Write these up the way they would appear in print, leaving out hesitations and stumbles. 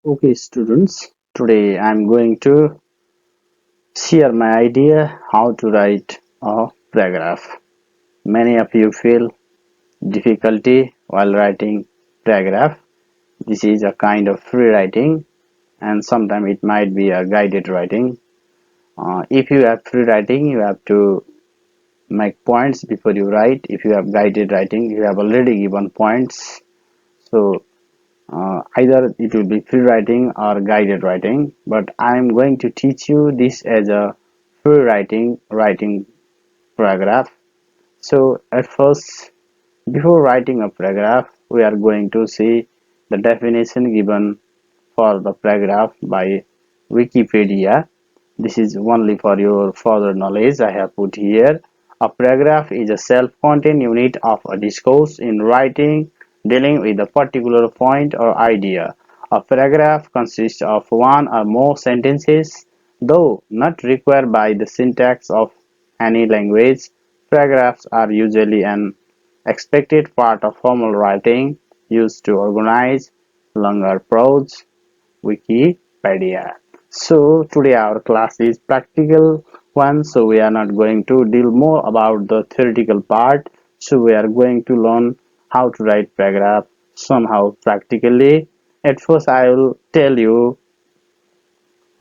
Okay, students, today I'm going to share my idea how to write a paragraph. Many of you feel difficulty while writing paragraph. This is a kind of free writing and sometimes it might be a guided writing. If you have free writing, you have to make points before you write. If you have guided writing, you have already given points. So either it will be free writing or guided writing, but I am going to teach you this as a free writing paragraph. So at first, before writing a paragraph, we are going to see the definition given for the paragraph by Wikipedia. This is only for your further knowledge. I have put here. A paragraph is a self-contained unit of a discourse in writing dealing with a particular point or idea. A paragraph consists of one or more sentences, though not required by the syntax of any language. Paragraphs are usually an expected part of formal writing used to organize longer prose. Wikipedia. So today our class is practical one, so we are not going to deal more about the theoretical part. So we are going to learn how to write paragraph somehow practically. At first I will tell you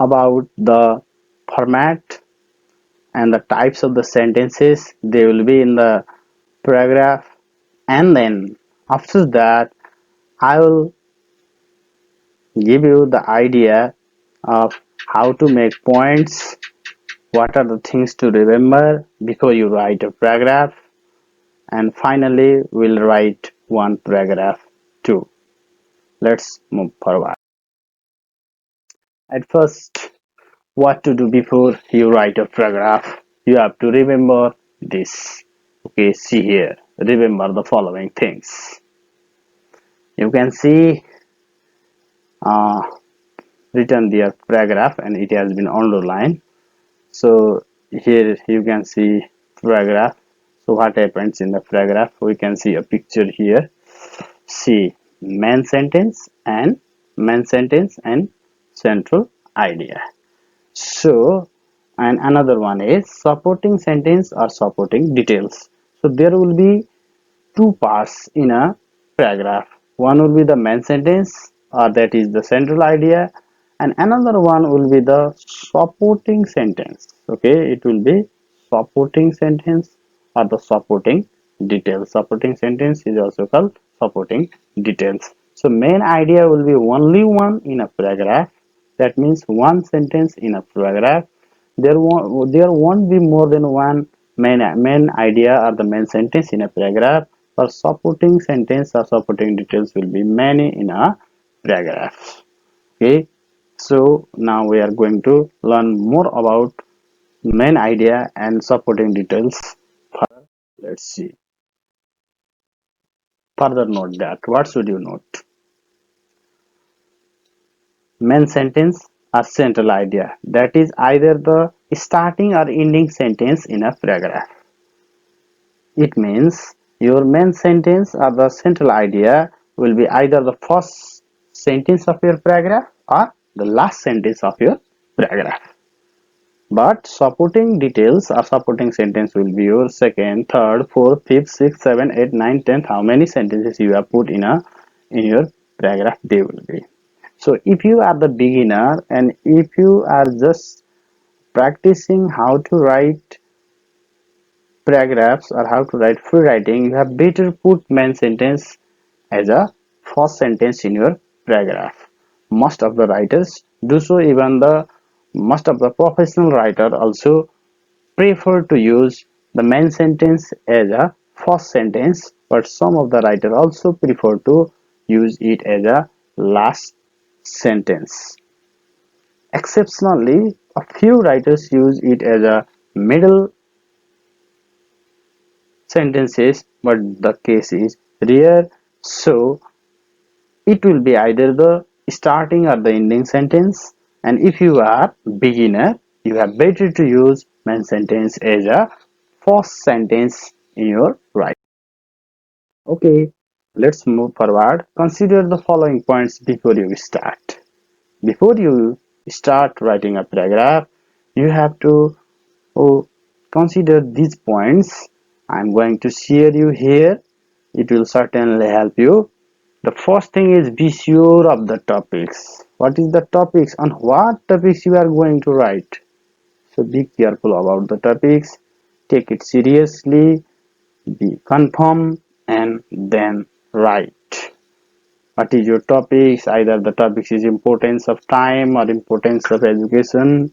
about the format and the types of the sentences they will be in the paragraph, and then after that I will give you the idea of how to make points, what are the things to remember before you write a paragraph, and finally we'll write one paragraph too. Let's move forward. At first, what to do before you write a paragraph? You have to remember this. Okay, see here. Remember the following things. You can see uh, written their paragraph and it has been underlined. So here you can see paragraph. So what happens in the paragraph? We can see a picture here. See main sentence and central idea. So and another one is supporting sentence or supporting details. So there will be two parts in a paragraph. One will be the main sentence, or that is the central idea, and another one will be the supporting sentence. Okay, it will be supporting sentence or the supporting details. Supporting sentence is also called supporting details. So main idea will be only one in a paragraph. That means one sentence in a paragraph. There won't be more than one main idea or the main sentence in a paragraph, or supporting sentence or supporting details will be many in a paragraph. Okay, so now we are going to learn more about main idea and supporting details. Let's see. Further note that what should you note? Main sentence or central idea, that is either the starting or ending sentence in a paragraph. It means your main sentence or the central idea will be either the first sentence of your paragraph or the last sentence of your paragraph. But supporting details or supporting sentence will be your second, third, fourth, fifth, sixth, seventh, eighth, ninth, tenth. How many sentences you have put in your paragraph they will be. So if you are the beginner and if you are just practicing how to write paragraphs or how to write free writing, you have better put main sentence as a first sentence in your paragraph. Most of the writers do so, even the most of the professional writer also prefer to use the main sentence as a first sentence, but some of the writer also prefer to use it as a last sentence. Exceptionally, a few writers use it as a middle sentences, but the case is rare, so it will be either the starting or the ending sentence. And if you are beginner, you have better to use main sentence as a first sentence in your writing. Okay, let's move forward. Consider the following points before you start. before you start writing a paragraph, you have to consider these points. I'm going to share you here. It will certainly help you. The first thing is be sure of the topics. What is the topics? On what topics you are going to write? So be careful about the topics. Take it seriously. Be confirm and then write. What is your topics? Either the topics is importance of time or importance of education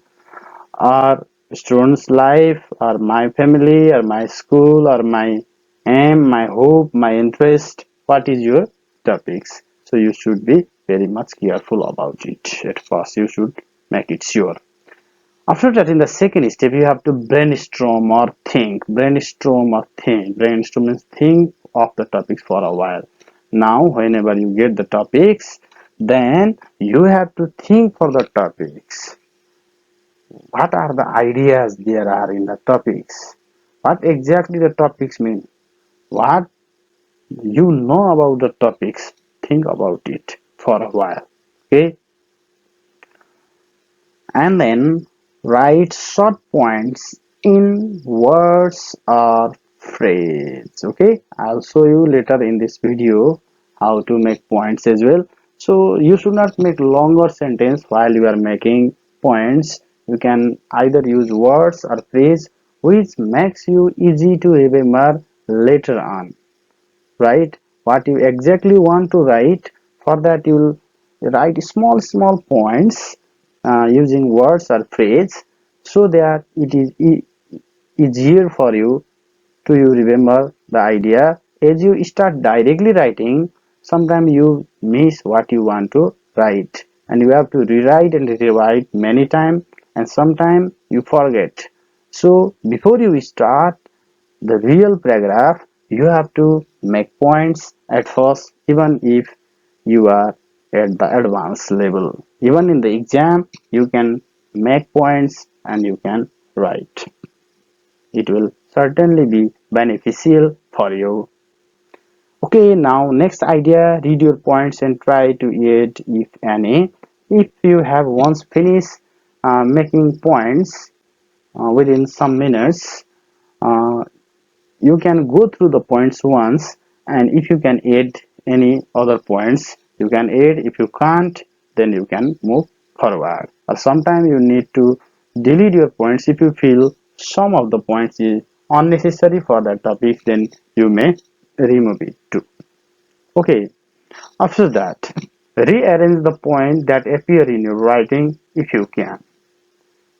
or student's life or my family or my school or my aim, my hope, my interest. What is your topics? So you should be very much careful about it. At first you should make it sure. After that, in the second step, you have to brainstorm or think. Brainstorm or think. Brainstorm means think of the topics for a while. Now, whenever you get the topics, then you have to think for the topics. What are the ideas there are in the topics? What exactly the topics mean? What you know about the topics? Think about it for a while. Okay, and then write short points in words or phrase. Okay, I'll show you later in this video how to make points as well. So you should not make longer sentence while you are making points. You can either use words or phrase which makes you easy to remember later on. Write what you exactly want to write. For that you will write small points using words or phrase so that it is easier for you to you remember the idea. As you start directly writing, sometimes you miss what you want to write and you have to rewrite and rewrite many times, and sometimes you forget. So before you start the real paragraph, you have to make points at first, even if you are at the advanced level. Even in the exam, you can make points and you can write. It will certainly be beneficial for you. Okay, now next idea, read your points and try to add if any. If you have once finished making points within some minutes, uh, you can go through the points once, and if you can add any other points you can add. If you can't, then you can move forward, or sometimes you need to delete your points. If you feel some of the points is unnecessary for that topic, then you may remove it too. Okay, after that, rearrange the point that appear in your writing if you can.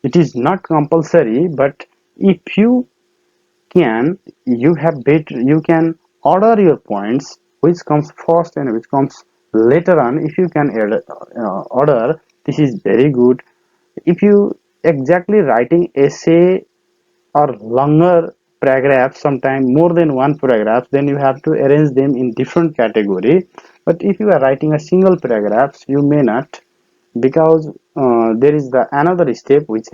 It is not compulsory, but if you can, you have better, you can order your points which comes first and which comes later on. If you can order, this is very good. If you exactly writing essay or longer paragraph, sometime more than one paragraph, then you have to arrange them in different category. But if you are writing a single paragraph, you may not, because there is the another step which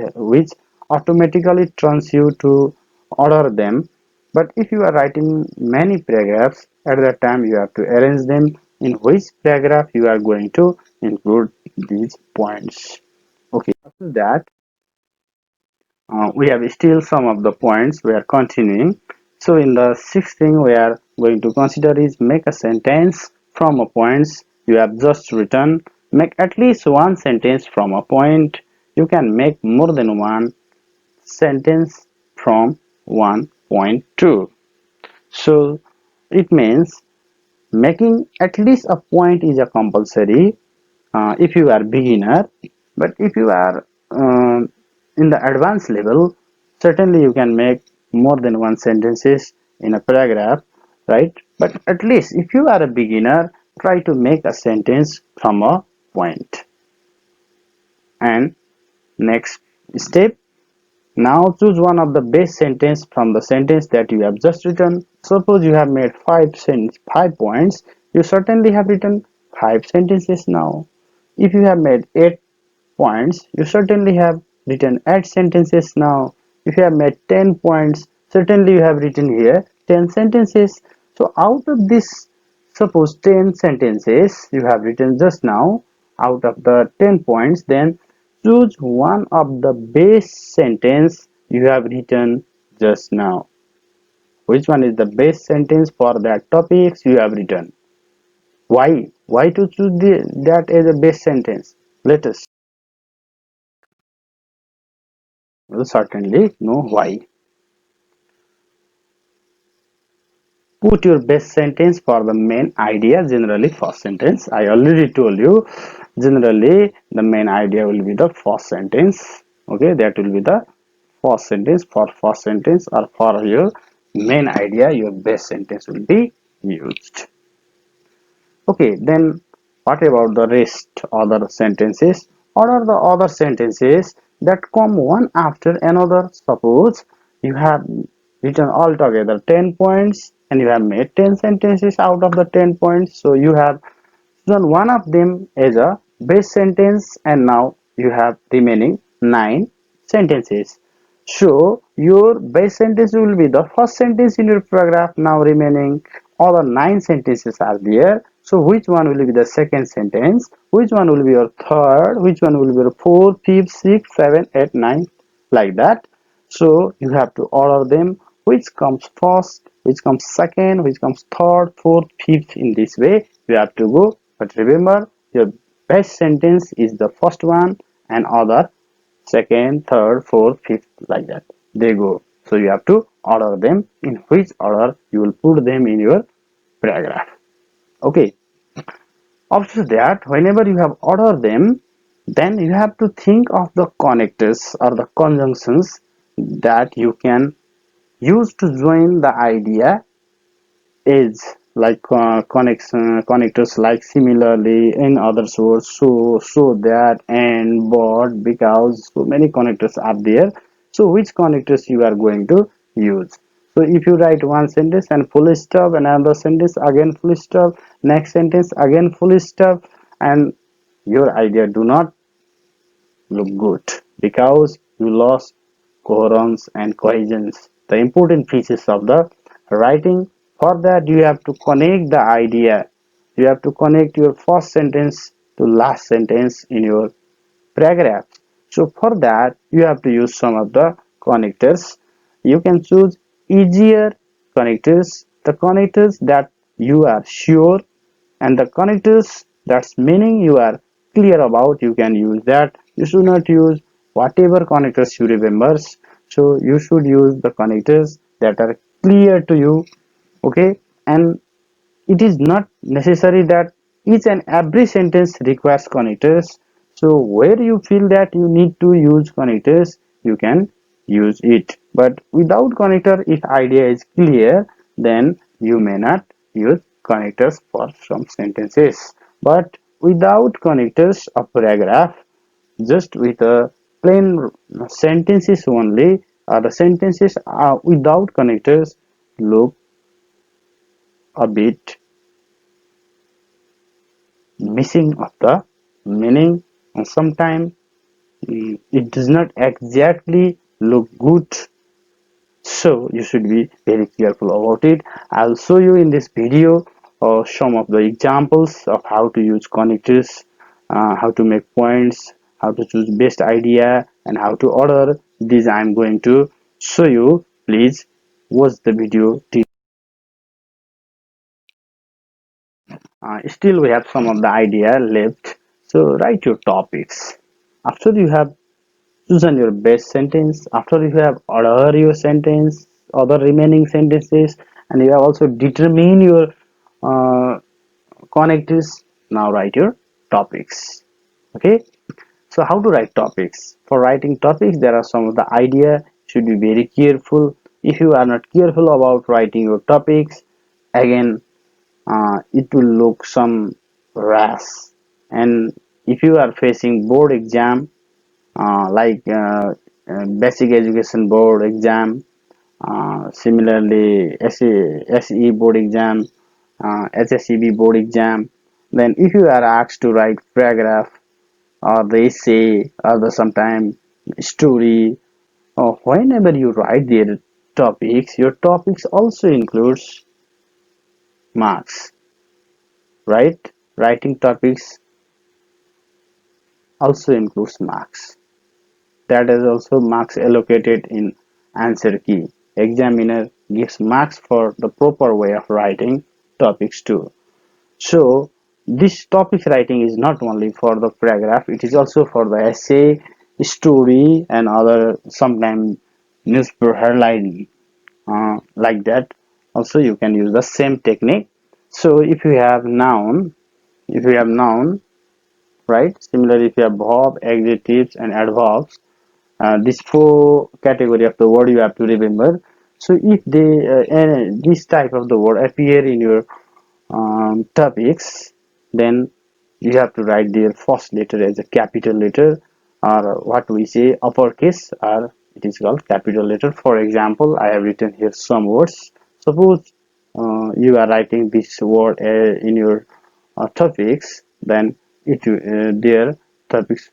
automatically turns you to order them. But if you are writing many paragraphs at that time, you have to arrange them in which paragraph you are going to include these points. Okay, after that, we have still some of the points we are continuing. So in the sixth thing we are going to consider is make a sentence from a points you have just written. Make at least one sentence from a point. You can make more than one sentence from one point too. So it means making at least a point is a compulsory if you are beginner. But if you are in the advanced level, certainly you can make more than one sentences in a paragraph, right? But at least if you are a beginner, try to make a sentence from a point. And next step, now choose one of the best sentence from the sentence that you have just written. Suppose you have made five points, you certainly have written five sentences now. If you have made 8 points, you certainly have written 8 sentences now. If you have made 10 points, certainly you have written here 10 sentences. So out of this, suppose 10 sentences you have written just now, out of the 10 points, then choose one of the base sentence you have written just now. Which one is the best sentence for that topics you have written? Why? Why to choose that as a best sentence? Let us will certainly know why. Put your best sentence for the main idea, generally first sentence. I already told you, generally the main idea will be the first sentence. Okay, that will be the first sentence. For first sentence or for your main idea, your best sentence will be used. Okay, then what about the rest other sentences? What are the other sentences that come one after another? Suppose you have written altogether 10 points and you have made 10 sentences out of the 10 points. So you have chosen one of them as a base sentence and now you have remaining 9 sentences. So your base sentence will be the first sentence in your paragraph. Now remaining other 9 sentences are there. So which one will be the second sentence? Which one will be your third? Which one will be your fourth, fifth, sixth, seventh, eighth, ninth? Like that. So you have to order them. Which comes first? Which comes second? Which comes third, fourth, fifth? In this way you have to go. But remember, your best sentence is the first one and other second, third, fourth, fifth, like that. They go. So you have to order them in which order you will put them in your paragraph. Okay. After that, whenever you have ordered them, then you have to think of the connectors or the conjunctions that you can use to join the idea is like connectors like similarly, in other words, so that, and but, because, so many connectors are there. So which connectors you are going to use? So if you write one sentence and full stop, another sentence again full stop, next sentence again full stop, and your idea do not look good because you lost coherence and cohesion, the important pieces of the writing. For that you have to connect the idea. You have to connect your first sentence to last sentence in your paragraph. So for that you have to use some of the connectors. You can choose easier connectors, the connectors that you are sure, and the connectors that's meaning you are clear about, you can use that. You should not use whatever connectors you remember. So you should use the connectors that are clear to you. Okay, and it is not necessary that each and every sentence requires connectors. So where you feel that you need to use connectors, you can use it. But without connector, if idea is clear, then you may not use connectors for some sentences. But without connectors, a paragraph just with a plain sentences only, or the sentences without connectors look a bit missing of the meaning, and sometimes it does not exactly look good. So you should be very careful about it. I'll show you in this video some of the examples of how to use connectors, how to make points, how to choose best idea, and how to order. These I'm going to show you. Please watch the video. Still we have some of the idea left. So write your topics. After you have chosen your best sentence, after you have ordered your sentence, other remaining sentences, and you have also determined your uh, connectors, now write your topics. Okay, so how to write topics? For writing topics, there are some of the idea. Should be very careful. If you are not careful about writing your topics, again it will look some rash. And if you are facing board exam, basic education board exam, similarly SE board exam, HSEB board exam, then if you are asked to write paragraph or the essay or the sometime story, or whenever you write their topics, your topics also includes marks, right? Writing topics also includes marks. That is also marks allocated in answer key. Examiner gives marks for the proper way of writing topics too. So this topic writing is not only for the paragraph, it is also for the essay, story, and other sometimes newspaper headline, like that. Also, you can use the same technique. So if you have noun, right? Similarly, if you have verb, adjectives, and adverbs, these four category of the word you have to remember. So if this type of the word appear in your topics, then you have to write their first letter as a capital letter, or what we say uppercase, or it is called capital letter. For example, I have written here some words. Suppose you are writing this word in your topics, then their topics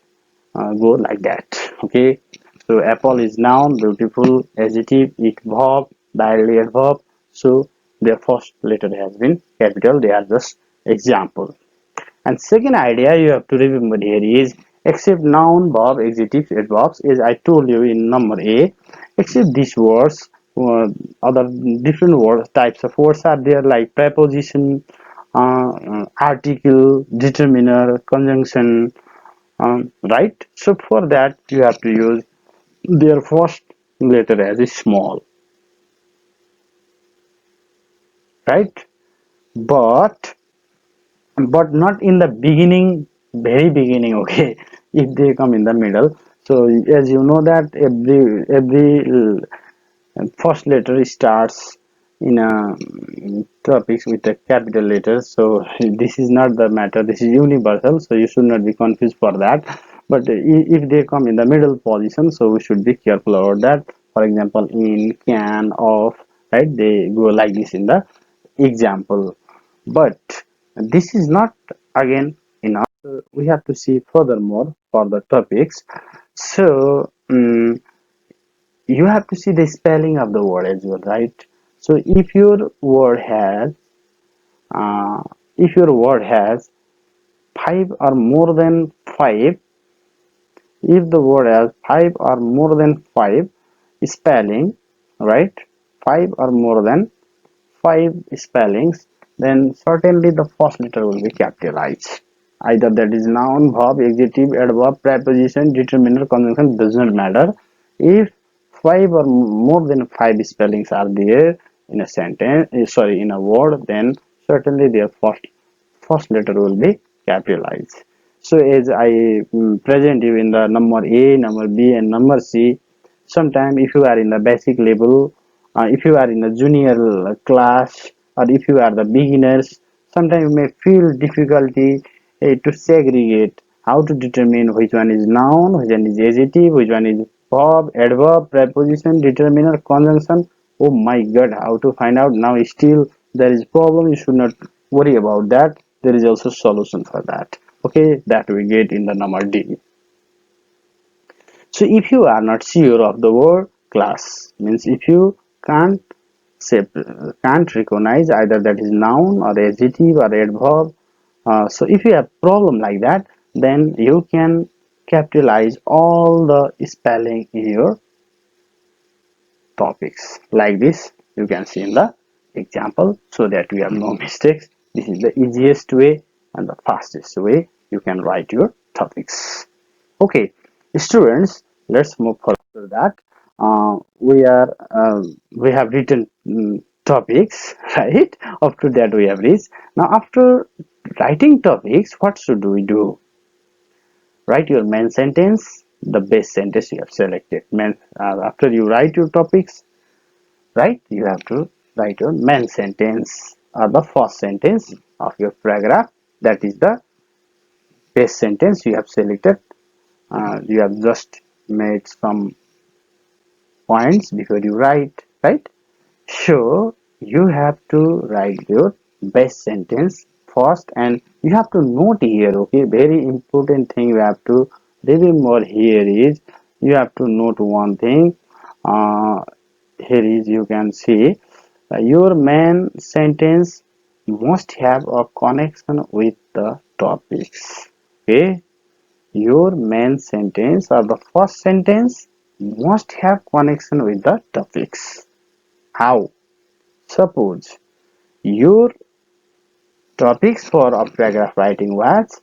go like that. Okay, so apple is noun, beautiful adjective, it verb, directly adverb. So their first letter has been capital. They are just example. And second idea you have to remember here is, except noun, verb, adjectives, adverbs, as I told you in number A, except these words, other different word types of words are there, like preposition, article, determiner, conjunction, right? So for that you have to use their first letter as a small, right? But not in the beginning, very beginning. Okay, if they come in the middle. So as you know that first letter starts in a topics with a capital letter. So this is not the matter, this is universal, so you should not be confused for that. But if they come in the middle position, so we should be careful about that. For example, in, can, of, right, they go like this in the example. But this is not again enough. We have to see furthermore for the topics. So you have to see the spelling of the word as well, right? So uh, if your word has five or more than five, if the word has five or more than five spelling, right? Five or more than five spellings, then certainly the first letter will be capitalized. Either that is noun, verb, adjective, adverb, preposition, determiner, conjunction, does not matter. If five or more than five spellings are there in a sentence, sorry, in a word, then certainly their first letter will be capitalized. So as I present you in the number A, number B, and number C, sometime if you are in the basic level, if you are in a junior class, or if you are the beginners, sometimes you may feel difficulty to segregate how to determine which one is noun, which one is adjective, which one is verb, adverb, preposition, determiner, conjunction. Oh my god, how to find out? Now still there is problem. You should not worry about that. There is also solution for that. Okay, that we get in the number D. So if you are not sure of the word class, means if you can't say, can't recognize either that is noun or adjective or adverb, so if you have problem like that, then you can capitalize all the spelling in your topics like this. You can see in the example, so that we have no mistakes. This is the easiest way and the fastest way you can write your topics. Okay, students, let's move further. That we have written topics, right? Up to that we have reached. Now after writing topics, what should we do? Write your main sentence, the best sentence you have selected. After you write your topics, right, you have to write your main sentence or the first sentence of your paragraph. That is the best sentence you have selected. You have just made some points before you write, right? So you have to write your best sentence first, and you have to note here. Okay, very important thing you have to remember here is, you have to note one thing. uh, Here is, you can see, your main sentence must have a connection with the topics. Okay, your main sentence or the first sentence must have connection with the topics. How? Suppose your topics for a paragraph writing was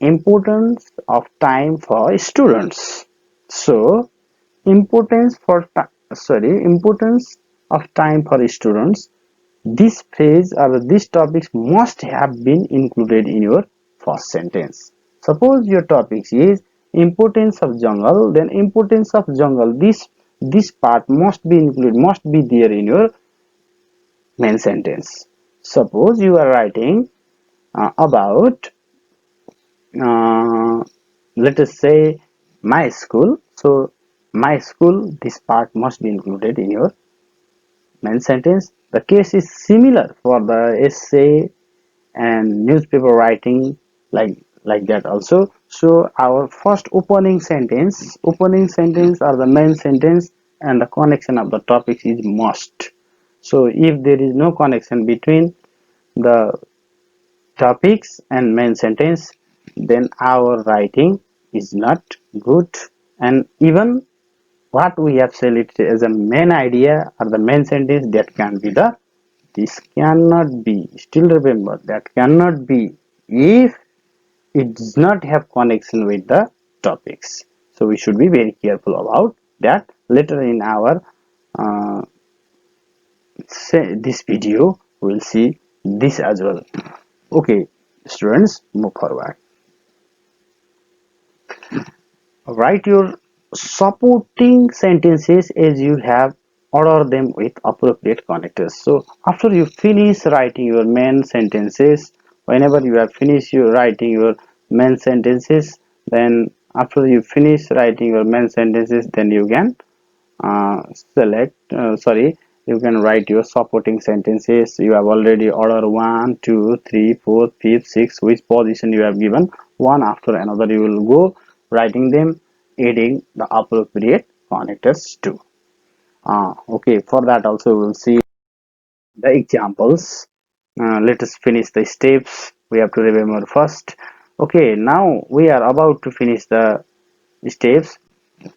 importance of time for students. So importance of time for students. This phrase or these topics must have been included in your first sentence. Suppose your topic is importance of jungle, then importance of jungle. This part must be included, must be there in your main sentence. Suppose you are writing about uh, let us say my school. So my school, this part must be included in your main sentence. The case is similar for the essay and newspaper writing, like that also. So our first opening sentence or the main sentence, and the connection of the topics is must. So if there is no connection between the topics and main sentence, then our writing is not good. And even what we have selected as a main idea or the main sentence, that can be the this cannot be, still remember, that cannot be if it does not have connection with the topics. So we should be very careful about that. Later in our uh, this video we'll see this as well. Okay, students, move forward. Write your supporting sentences as you have order them with appropriate connectors. So after you finish writing your main sentences, whenever you have finished your writing your main sentences, then after you finish writing your main sentences, then you can you can write your supporting sentences. You have already order 1, 2, 3, 4, 5, 6, which position you have given, one after another you will go writing them, adding the appropriate connectors too. Okay, for that also we will see the examples. Let us finish the steps we have to remember first. Okay, now we are about to finish the steps.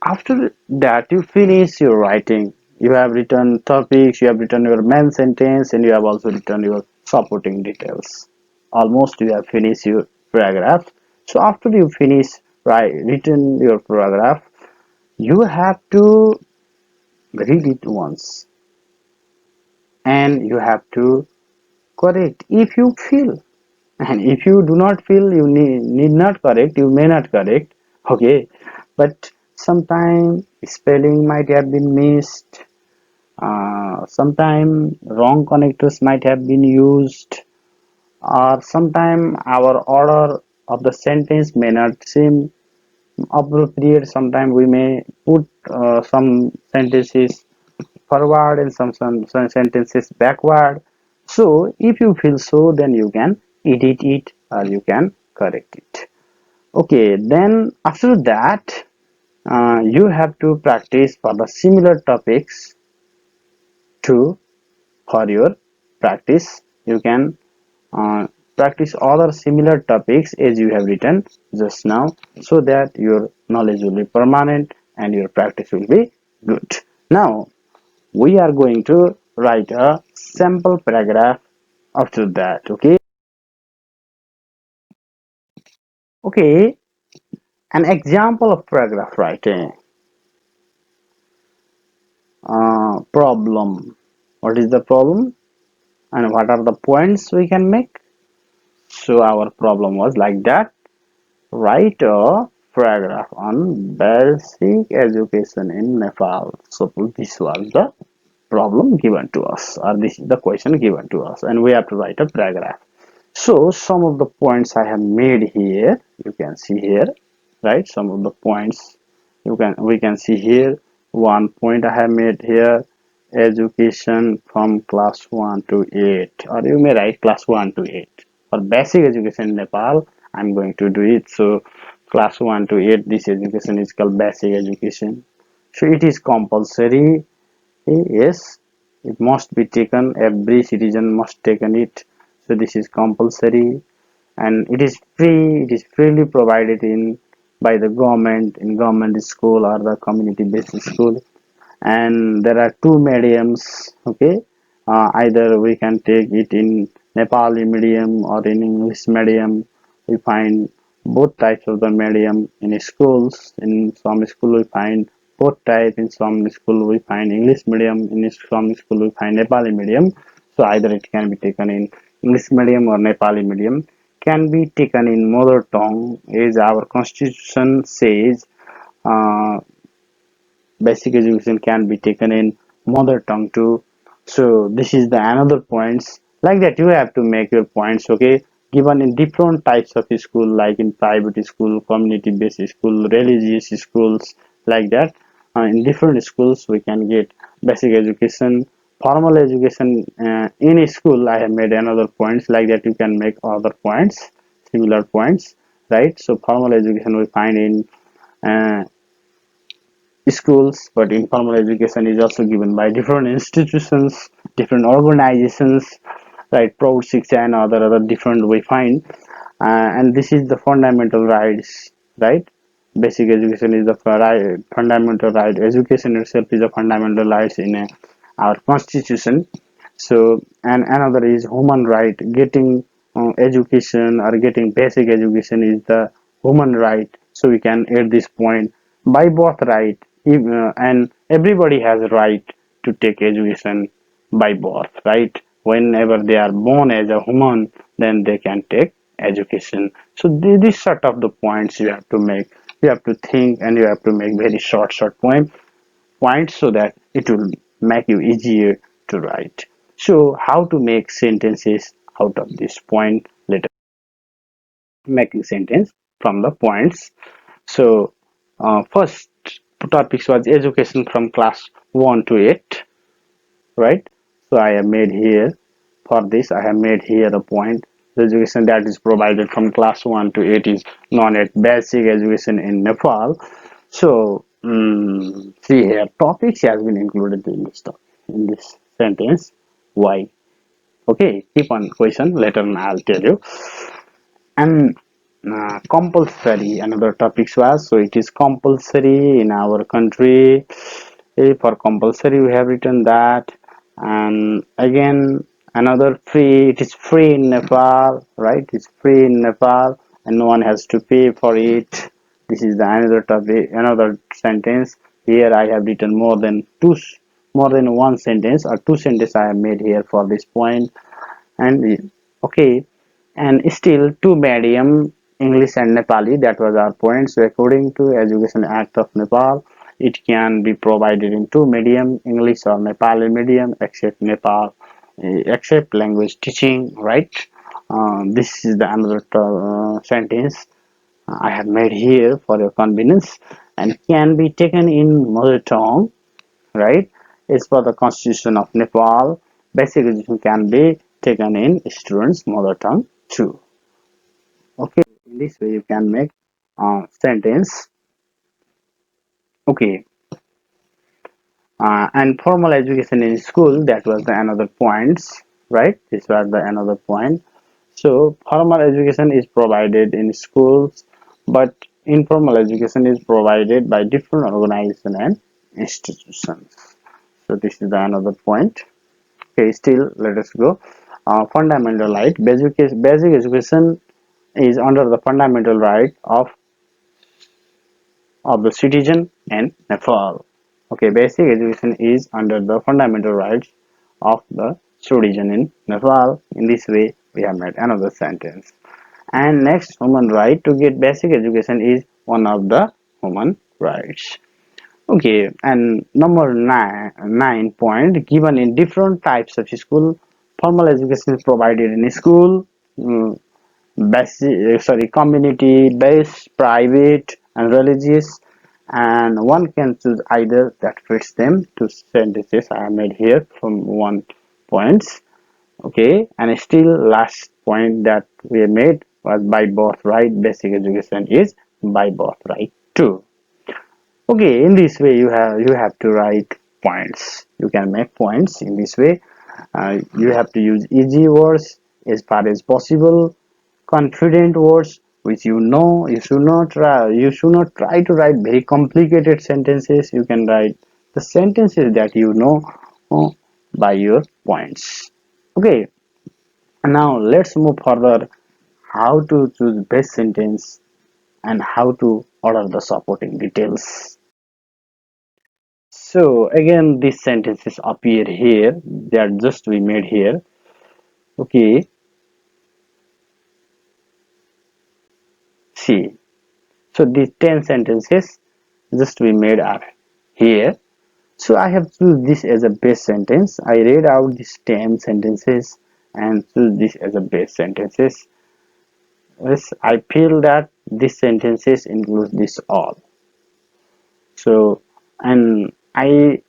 After that you finish your writing, you have written topics, you have written your main sentence, and you have also written your supporting details. Almost you have finished your paragraph. So after you finish written your paragraph, you have to read it once, and you have to correct if you feel, and if you do not feel, you need not correct, you may not correct. Okay, but sometime spelling might have been missed, sometime wrong connectors might have been used, or sometime our order of the sentence may not seem appropriate. Sometime we may put some sentences forward and some sentences backward. So if you feel so, then you can edit it or you can correct it. Okay, then after that you have to practice for the similar topics too. For your practice you can uh, practice other similar topics as you have written just now, so that your knowledge will be permanent and your practice will be good. Now we are going to write a sample paragraph after that. Okay, an example of paragraph writing. Problem. What is the problem and what are the points we can make? So our problem was like that: write a paragraph on basic education in Nepal. So this was the problem given to us, or this is the question given to us, and we have to write a paragraph. So some of the points I have made here, you can see here, right? Some of the points we can see here. One point I have made here: education from class 1 to 8, or you may write class 1 to 8. For basic education in Nepal, I'm going to do it. So class 1 to 8, this education is called basic education. So it is compulsory. Yes, it must be taken. Every citizen must taken it. So this is compulsory, and it is free. It is freely provided in by the government in government school or the community based school. And there are two mediums. Okay, either we can take it in Nepali medium or in English medium. We find both types of the medium in schools. In some school we find both type. In some school we find English medium. In some school we find Nepali medium. So either it can be taken in English medium or Nepali medium. Can be taken in mother tongue, as our constitution says. Uh, Basic education can be taken in mother tongue too. So this is the another points, like that you have to make your points. Okay, given in different types of school, like in private school, community based school, religious schools, like that. In different schools we can get basic education, formal education. In a school I have made another points, like that you can make other points, similar points, right? So formal education we find in uh, schools, but informal education is also given by different institutions, different organizations, right? Proud Shiksha and other different we find, and this is the fundamental rights, right? Basic education is the fundamental right. Education itself is a fundamental rights in our constitution. So, and another is human right. Getting education or getting basic education is the human right. So we can add this point by birthright, and everybody has a right to take education by birth, right? Whenever they are born as a human, then they can take education. So this sort of the points you have to make. You have to think and you have to make very short points so that it will make you easier to write. So how to make sentences out of this point? Let us make a sentence from the points. So first topics was education from class 1 to 8, right? So I have made here, for this I have made here the point. The education that is provided from class 1 to 8 is known as basic education in Nepal. So see here, topics has been included in in this sentence. Why? Okay, keep on question, later I'll tell you. And compulsory, another topic was, so it is compulsory in our country. For compulsory we have written that. And again another free, it is free in Nepal, right? It's free in Nepal and no one has to pay for it. This is the another topic, another sentence. Here I have written more than one sentence or two sentences I have made here for this point. And okay, and still two medium, English and Nepali, that was our point. So according to Education Act of Nepal, it can be provided in two medium, English or Nepali medium, except Nepal, except language teaching, right? This is the another sentence I have made here for your convenience, and can be taken in mother tongue, right? As per the constitution of Nepal, basic education can be taken in students' mother tongue too. Okay, in this way you can make sentence. Okay, and formal education in school, that was the another points, right? This was the another point. So formal education is provided in schools, but informal education is provided by different organizations and institutions. So this is the another point. Okay, still let us go. Fundamental right. Basic education is under the fundamental right of the citizen in Nepal. Okay, basic education is under the fundamental rights of the citizen in Nepal. In this way, we have made another sentence. And next, human right to get basic education is one of the human rights. Okay, and number nine point, given in different types of school, formal education is provided in school, mm, basic, sorry, community based, private, and religious, and one can choose either that fits them. Two sentences I have made here from one points. Okay, and still last point that we have made was by birthright. Basic education is by birthright too. Okay, in this way you have to write points. You can make points in this way. You have to use easy words as far as possible, confident words which you should not try to write very complicated sentences. You can write the sentences that you know uh, by your points. Okay, now let's move further, how to choose best sentence and how to order the supporting details. So again, these sentences appear here. They are just we made here. Okay, see. So these 10 sentences just we made are here. So I have choose this as a base sentence. I read out these 10 sentences and choose this as a base sentences. Yes, I feel that these sentences include this all. So, and I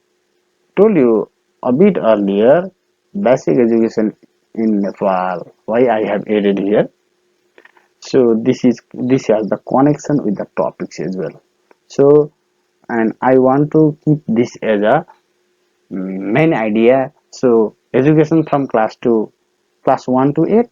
told you a bit earlier, basic education in Nepal, why I have added here. So this has the connection with the topics as well. So, and I want to keep this as a main idea. So education from class 1 to 8,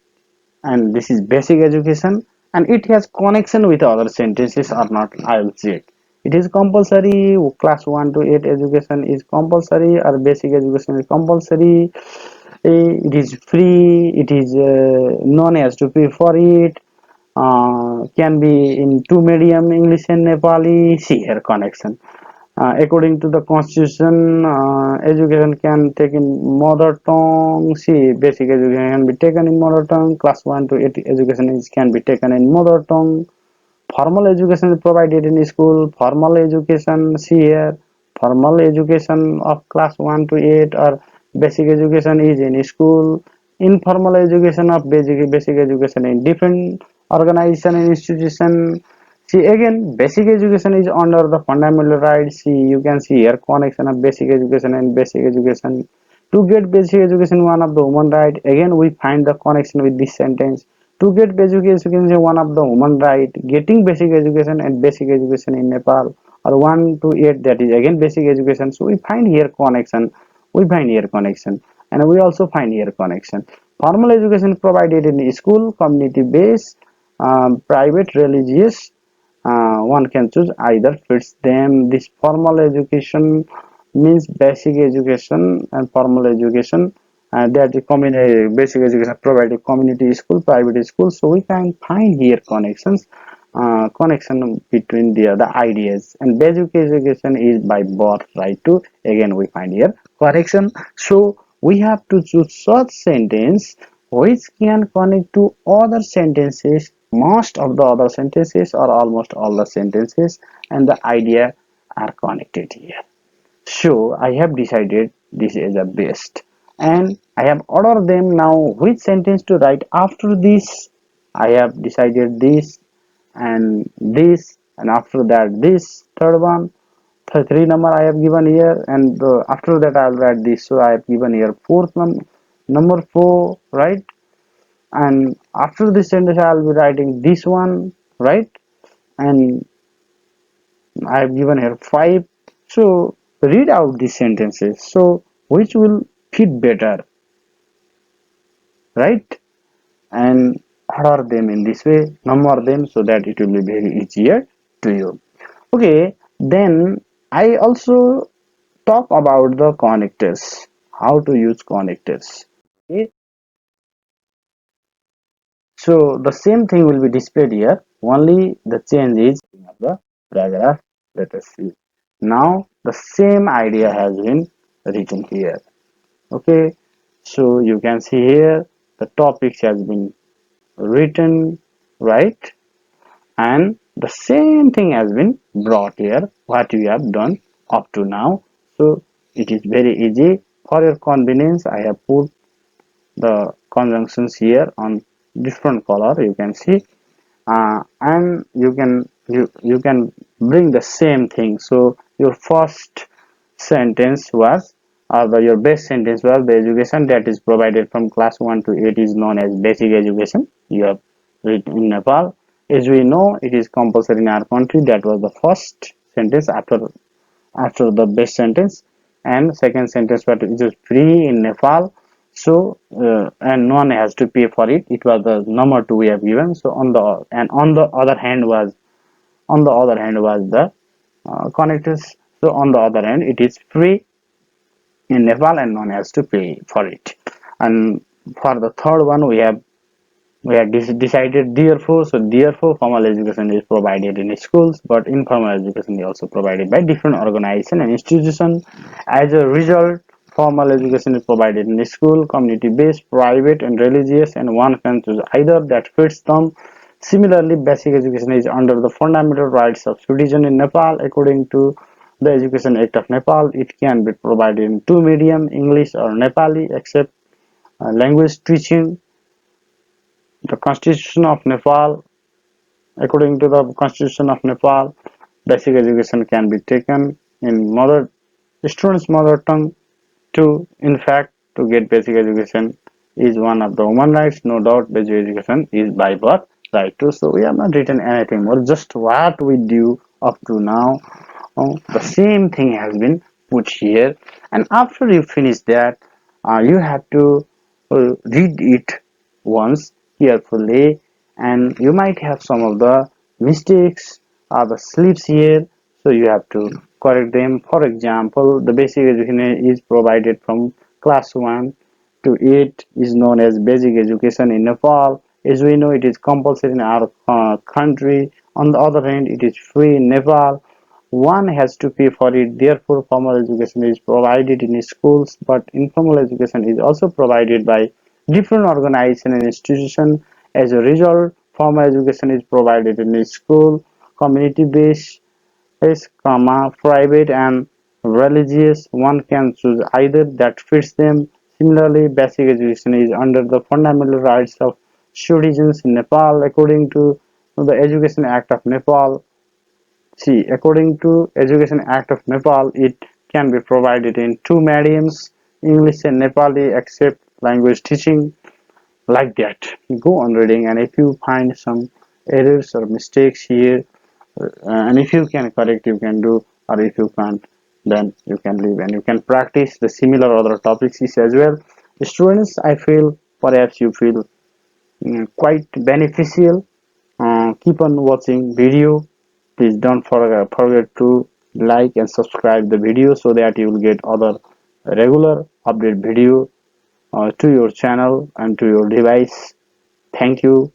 and this is basic education, and it has connection with other sentences or not, I will check. It is compulsory, class 1 to 8 education is compulsory or basic education is compulsory. It is free, it is no one has to pay for it, can be in two medium, English and Nepali. See here connection. According to the constitution, education can take in mother tongue. See, basic education can be taken in mother tongue. Class 1 to 8 education can be taken in mother tongue. Formal education is provided in school. Formal education, see here, formal education of class 1 to 8 or basic education is in school. Informal education of basic education in different organization and institution. See again, basic education is under the fundamental rights. See, you can see here connection of basic education and basic education. To get basic education, one of the human right. Again, we find the connection with this sentence. To get basic education, one of the human right. Getting basic education and basic education in Nepal or 1 to 8, that is again basic education. So we find here connection. We find here connection, and we also find here connection. Formal education provided in school, community based, private, religious, one can choose either fits them. This formal education means basic education and formal education, that the community basic education provided community school, private school. So we can find here connections, connection between the ideas, and basic education is by birth right to, again we find here correction. So we have to choose such sentence which can connect to other sentences, most of the other sentences or almost all the sentences, and the idea are connected here. So I have decided this is the best, and I have ordered them now which sentence to write after this. I have decided this and after that this third one. The three number I have given here, and after that I will write this. So I have given here fourth number 4, right? And after this sentence I will be writing this one, right? And I have given here 5. So read out these sentences, so which will fit better, right? And order them in this way, number them, so that it will be very easier to you. Okay, then I also talk about the connectors, how to use connectors. Okay, so the same thing will be displayed here, only the change is of the paragraph. Let us see. Now the same idea has been written here. Okay, so you can see here the topics has been written, right? And the same thing has been brought here, what you have done up to now. So it is very easy. For your convenience, I have put the conjunctions here on different color, you can see, and you can bring the same thing. So your first sentence was, your best sentence was, the education that is provided from class 1 to 8 is known as basic education. You have written in Nepal, as we know it is compulsory in our country. That was the first sentence after the best sentence. And second sentence, but it is free in Nepal. So and no one has to pay for it. It was the number two we have given. So on the other hand was the connectors. So on the other hand, it is free in Nepal and no one has to pay for it. And for the third one, we have decided therefore. So therefore, formal education is provided in schools, but informal education is also provided by different organization and institution. As a result, formal education is provided in school, community-based, private, and religious, and one can choose either that fits them. Similarly, basic education is under the fundamental rights of citizen in Nepal. According to the Education Act of Nepal, it can be provided in two medium, English or Nepali, except language teaching. The Constitution of Nepal, according to the Constitution of Nepal, basic education can be taken in students' mother tongue too. In fact, to get basic education is one of the human rights. No doubt, basic education is by birth right too. So we have not written anything more. Just what we do up to now. The same thing has been put here, and after you finish that, you have to read it once carefully, and you might have some of the mistakes or the slips here, so you have to correct them. For example, the basic education is provided from class 1 to 8 is known as basic education in Nepal. As we know, it is compulsory in our country. On the other hand, it is free in Nepal. One has to pay for it. Therefore, formal education is provided in schools, but informal education is also provided by different organizations and institutions. As a result, formal education is provided in school, community-based, private and religious. One can choose either that fits them. Similarly, basic education is under the fundamental rights of citizens in Nepal according to the Education Act of Nepal. See, according to Education Act of Nepal, it can be provided in two mediums, English and Nepali, except language teaching, like that. Go on reading, and if you find some errors or mistakes here, and if you can correct, you can do, or if you can't, then you can leave, and you can practice the similar other topics as well. Students, I feel perhaps you feel quite beneficial. Keep on watching video. Please don't forget to like and subscribe the video so that you will get other regular update video to your channel and to your device. Thank you.